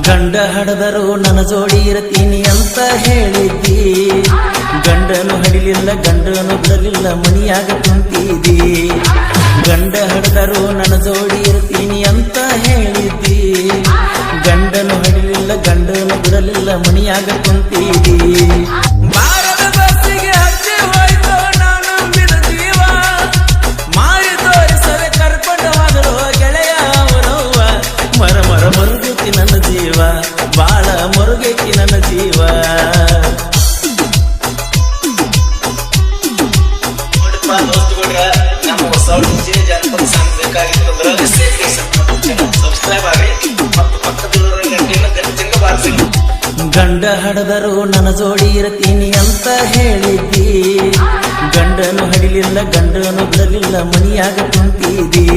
ಗಂಡ ಹಡದರು ನನ್ನ ಜೋಡಿ ಇರ್ತೀನಿ ಅಂತ ಹೇಳಿದ್ದಿ, ಗಂಡನು ಹಡಿಲಿಲ್ಲ ಗಂಡನು ಬಿಡಲಿಲ್ಲ ಮನಿಯಾಗ ಕುಂತಿದ್ದಿ. ಗಂಡ ಹಡದರು ನನ್ನ ಜೋಡಿ ಇರ್ತೀನಿ ಅಂತ ಹೇಳಿದ್ದಿ, ಗಂಡನು ಹಡಿಲಿಲ್ಲ ಗಂಡನು ಬಿಡಲಿಲ್ಲ ಮನಿಯಾಗ ಕುಂತಿದ್ದಿ. ಬಾರದ ಬಸ್ಸಿಗೆ ಹಚ್ಚಿ ಹೋಯ್ತು ನಾನು ಬಿಡ ಜೀವ, ಮಾರಿ ತೋರಿಸದೆ ಕರ್ಕೊಂಡು ಹೋದರು ಗೆಳೆಯ ಅವರವ್ವ. ಮರ ಮರ ಮರುಗೈತಿ ನನ್ನ ಜೀವ, ಬಾಳ ಮರುಗೈತಿ ನನ್ನ ಜೀವ. ನಮ್ಮ ಹೊಸ ಜಾನಪದ ಸಾಂಗ್ ಬೇಕಾಗಿತ್ತು ಸಬ್ಸ್ಕ್ರೈಬ್ ಆಗ್ರಿ ಮತ್ತು ಪಕ್ಕದಲ್ಲಿರೋ ಗಂಟೆಯನ್ನು ಬಾರಿಸಿ. ಗಂಡ ಹಡದರು ನನ್ನ ಜೋಡಿ ಇರ್ತೀನಿ ಅಂತ ಹೇಳಿದ್ದಿ, ಗಂಡನು ಹಡಿಲಿಲ್ಲ ಗಂಡನು ಬಿಡಲಿಲ್ಲ ಮನಿಯಾಗ ಕುಂತಿದ್ದಿ.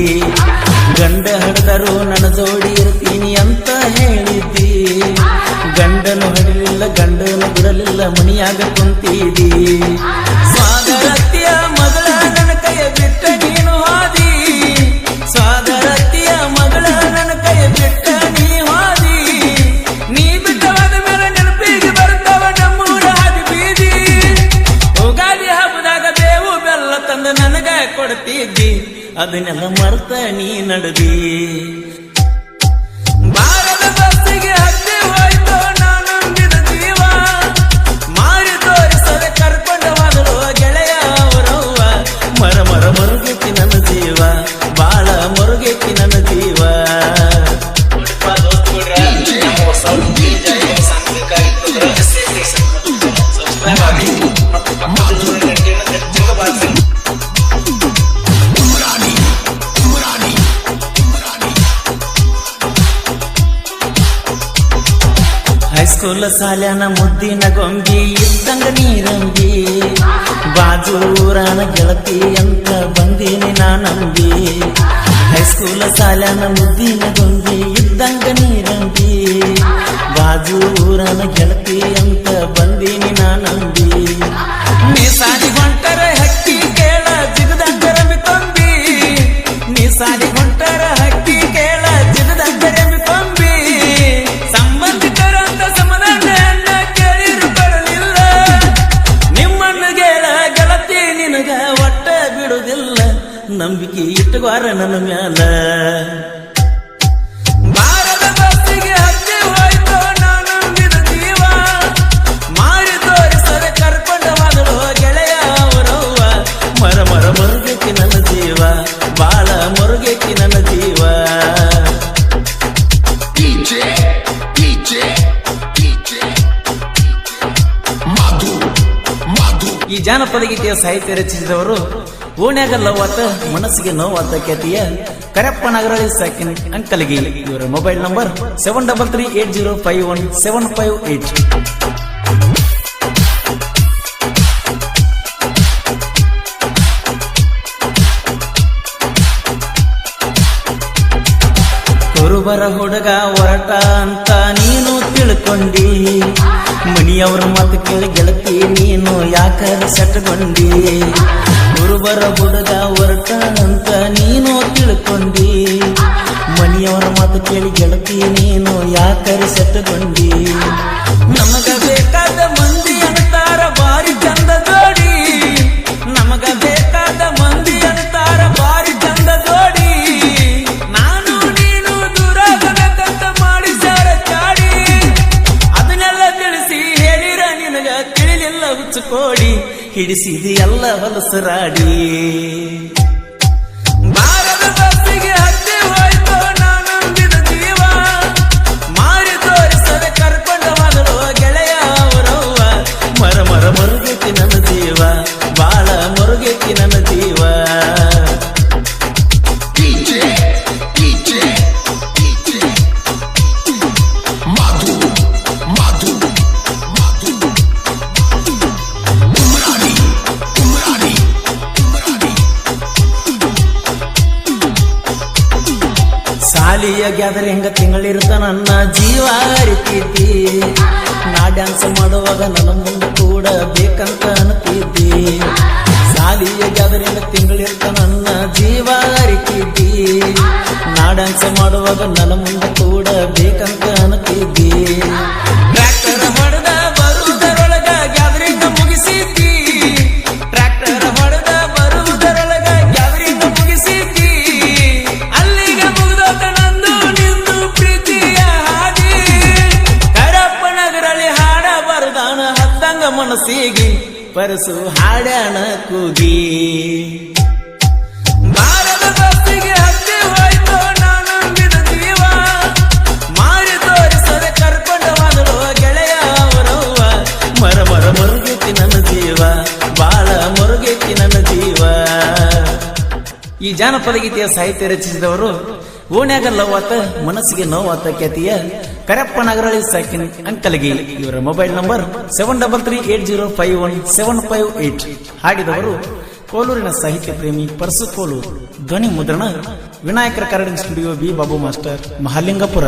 ಗಂಡ ಹಡದರು ನನ್ನ ಜೋಡಿ ಇರ್ತೀನಿ ಅಂತ ಹೇಳಿದ್ದಿ, ಗಂಡನು ಹಡಿಲಿಲ್ಲ ಗಂಡನು ಬಿಡಲಿಲ್ಲ ಮನಿಯಾಗ ಕುಂತಿದ್ದಿ. ಸ್ವಾದರತಿಯ ಮಗಳ ನನ್ನ ಕೈಯ ಬಿಟ್ಟ ನೀನು ಹಾದಿ, ಸ್ವಾದರತಿಯ ಮಗಳ ನನ್ನ ಕೈಯ ಬಿಟ್ಟ ನೀ ಹಾದಿ. ನೀ ಬಿಟ್ಟವಾದ ಮೇಲೆ ನೆನಪಿಗೆ ಬರ್ತಾವ ನಮ್ಮೂರ ಹಾದಿ ಬೀದಿ. ಉಗಾದಿ ಹಬ್ಬದಾಗ ಬೇವು ಬೆಲ್ಲ ತಂದು ನನಗ ಕೊಡ್ತಿದ್ದಿ, ಅದನ್ನೆಲ್ಲ ಮರ್ತ ನೀ ನಡದಿ. ಬಾರದ ಬಸ್ಸಿಗೆ ಹತ್ತಿ ಹೋಯ್ತು ನಾನು ಬಿಡ ಜೀವ, ಮಾರಿ ತೋರಿಸದೆ ಕರ್ಕೊಂಡು ಹೋದರು ಗೆಳೆಯ ಅವರವ್ವ. ಮರ ಮರ ಮರುಗೈತಿ ನನ್ನ ಜೀವ, ಬಾಳ ಮರುಗೈತಿ ನನ್ನ ಜೀವ. ಹೈಸ್ಕೂಲ್ ಸಾಲ್ಯಾನ ಮುದ್ದಿನ ಗೊಂಬಿ ಇದ್ದಂಗ ನೀರಂಬಿ, ಬಾಜೂರಾನ ಗೆಳತಿ ಅಂತ ಬಂದೀನಿ ನಾನಂಬಿ. ಹೈಸ್ಕೂಲ್ ಸಾಲ್ಯಾನ ಮುದ್ದಿನ ಗೊಂಬಿ ಇದ್ದಂಗ ನೀರಂಬಿ, ಬಾಜೂರಾನ ಗೆಳತಿ ಅಂತ ಬಂದೀನಿ ನಾನಂಬಿ. ನೀ ಸಾಲಿ ಹೊಂಟರ ಹಕ್ಕಿ ಕೇಳ ಜಿಗದಂಗ ರಮಿ ಕೊಂಬಿ, ನೀ ಸಾಲಿ ಹೊಂಟರ ಹಕ್ಕಿ ಕೇಳ ಜಿಗದಂಗ ರಮಿ ಕೊಂಬಿ. ಸಂಬಂಧಿಕರಂತ ಸಮಾಧಾನ ಕೇಳಿರು ಬರಲಿಲ್ಲ, ನಿಮ್ಮನ್ನು ಗೆಳ ಗೆಳತಿ ನಿನಗ ಒಟ್ಟ ಬಿಡುವುದಿಲ್ಲ, ನಂಬಿಕೆ ಇಟ್ಟುಗಾರ ನನ್ನ ಮ್ಯಾಲ. ಬಾರದ ಬಸ್ಸಿಗೆ ಹತ್ತಿ ಹೋಯ್ತು ನಾನು ಬಿಡ ಜೀವ, ಮಾರಿ ತೋರಿಸದೆ ಕರ್ಕೊಂಡು ಹೋದರು ಗೆಳೆಯ ಅವರವ್ವ. ಮರ ಮರ ಮರುಗೈತಿ ನನ್ನ ಜೀವ, ಬಾಳ ಮರುಗೈತಿ ನನ್ನ ಜೀವ. ಈ ಜಾನಪದ ಗೀತೆಯ ಸಾಹಿತ್ಯ ರಚಿಸಿದವರು ಓಣ್ಯಾಗ ಲವ್ವಾತ ಮನಸ್ಸಿಗೆ ನೋವಾತ ಖ್ಯಾತಿಯ ಕರೆಪ್ಪ ನಾಗರಾಳಿ ಸಾಕಿನ್ ಅಂಕಲ್ಗಿ. ಇವರ ಮೊಬೈಲ್ ನಂಬರ್ 7338051758. ಕುರುಬರ ಹುಡುಗ ಹೊರಟ ಅಂತ ನೀನು ತಿಳ್ಕೊಂಡಿ, ಮನಿಯವ್ರ ಮಾತು ಕೇಳಿ ಗೆಳತಿ ನೀನು ಯಾಕರ ಸೆಟ್ಕೊಂಡಿ. ಕುರುಬರ ಹುಡುಗ ಹೊರಟ ಅಂತ ನೀನು ತಿಳ್ಕೊಂಡಿ, ಮನಿಯವರ ಮಾತು ಕೇಳಿ ಗೆಳತಿ ನೀನು ಯಾಕರ ಸೆಟ್ಕೊಂಡಿ. ನಮಗ ಬೇಕಾದ ಮಂದಿ ಅಂತಾರ ಬಾರಿ ಚಂದ ಜೋಡಿ, ನಮಗ ಬೇಕಾದ ಮಂದಿ ಅಂತಾರ ಬಾರಿ ಚಂದ ಜೋಡಿ. ನಾನು ನೀನು ದೂರಾಗಬೇಕಂತ ಮಾಡಿಸ್ಯಾರ ಚಾಡಿ, ಅದನ್ನೆಲ್ಲ ತಿಳಿಸಿ ಹೇಳಿರ ನಿನಗ ತಿಳಿಲಿಲ್ಲ ಹುಚ್ಚುಕೋಡಿ, ಹಿಡಿಸಿದಿ ಎಲ್ಲ ಹೊಲಸರಾಡಿ. ಬಾರದ ಬಸ್ಸಿಗೆ ಹತ್ತಿ ಹೋಯ್ತು ನಾನು ಬಿಡ ಜೀವ, ಮಾರಿ ತೋರಿಸದೆ ಕರ್ಕೊಂಡು ಹೋದರು ಗೆಳೆಯ ಅವರವ್ವ. ಮರ ಮರ ಮರುಗೈತಿ ನನ್ನ ಜೀವ, ಬಾಳ ಮರುಗೈತಿ ನನ್ನ ಜೀವ. ಸಾಲಿಯ ಗ್ಯಾದರಿಂಗ ತಿಂಗಳಿರ್ತ ನನ್ನ ಜೀವ ಅರಿತಿದ್ದಿ, ನಾ ಡ್ಯಾನ್ಸ್ ಮಾಡುವಾಗ ನನ್ನ ಮುಂದೆ ಕೂಡ ಬೇಕಂತ ಅನ್ತಿದ್ದಿ. ಸಾಲಿಯ ಗ್ಯಾದರಿಂಗ ತಿಂಗಳಿರ್ತ ನನ್ನ ಜೀವ ಅರಿತಿದ್ದಿ, ನಾ ಡ್ಯಾನ್ಸ್ ಮಾಡುವಾಗ ನನ್ನ ಮುಂದೆ ಕೂಡ ಬೇಕಂತ ಅನ್ತಿದ್ದಿ ಟ್ರ್ಯಾಕ್ಟರ್ ಹೊಡೆದ ಬರುವುದರೊಳಗ ಗ್ಯಾದರಿಂಗ್ ಮುಗಿಸಿದ್ದಿ ಟ್ರ್ಯಾಕ್ಟರ್ ಹೊಡೆದ ಬರುವುದರೊಳಗ ಗ್ಯಾದರಿಂಗ್ ಮುಗಿಸಿದ್ದಿ ಅಲ್ಲಿಗೆ ಮುಗಿದೋತ ನಂದು ನಿಂದು ಪ್ರೀತಿಯ ಹಾದಿ ಕರಪ್ಪ ನಗರಲ್ಲಿ ಹಾಡ ಬರುದಾನ ಹತ್ತಂಗ ಮನಸ್ಸಿಗೆ ಪರಸು ಹಾಡ್ಯಾಣ ಕೂಗಿ ಬಾರದ ಬಸ್ಸಿಗೆ ಹತ್ತಿ ಹೋಯ್ತು ನಾನಂಬಿದ ಜೀವ ಮಾರಿ ತೋರಿಸದೆ ಕರ್ಕೊಂಡು ಹೋದಳು ಗೆಳೆಯ ಅವರವ್ವ ಮರ ಮರ ಮರುಗೈತಿ ನನ್ನ ಜೀವ ಬಾಳ ಮರುಗೈತಿ ನನ್ನ ಜೀವ. ಈ ಜಾನಪದ ಗೀತೆಯ ಸಾಹಿತ್ಯ ರಚಿಸಿದವರು ಓಣ್ಯಾಗ ಲವ್ವಾತ ಮನಸ್ಸಿಗೆ ನೋವಾತ ಖ್ಯಾತಿಯ ಕರಪ್ಪ ನಗರಳಿ ಸಾಕಿನ್ ಅಂಕಲಗಿ. ಇವರ ಮೊಬೈಲ್ ನಂಬರ್ 7338051758. ಹಾಡಿದವರು ಕೋಲೂರಿನ ಸಾಹಿತ್ಯ ಪ್ರೇಮಿ ಪರಸು ಕೋಲೂರು. ಧ್ವನಿ ಮುದ್ರಣ ವಿನಾಯಕರ ಕರಡಿನ studio B Babu master Mahalingapura.